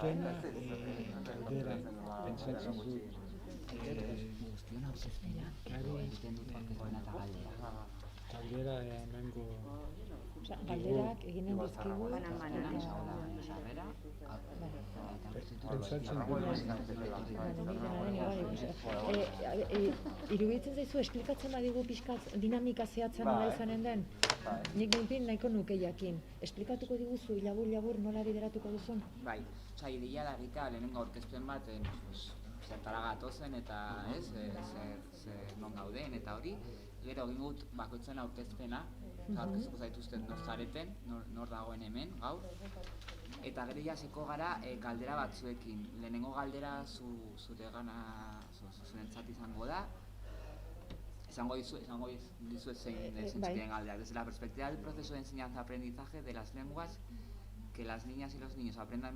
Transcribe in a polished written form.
Dena galdera pentsatzen dut galdera emango galderak eginen dizkigu pentsatzen iruditzen zaizu esplikatzen badigu pixkat dinamika zehatza nola izanen den? Nik behinpin nahiko nuke jakin. Esplikatuko diguzu labur nola bideratuko duzun? Bai, ideia da egitea lehenengo aurkezpen bat zertara gatozen eta non gauden eta hori. Gero egin gut bakoitzen aurkezpena, aurkeztuko zaituzten nor zareten, nor dagoen hemen gaur. Eta gero jasiko gara galdera batzuekin. Lehenengo galdera zurentzat izango da. Esango dizuet zein diren galderak. Desde la perspectiva del proceso de enseñanza-aprendizaje de las lenguas, que las niñas y los niños aprendan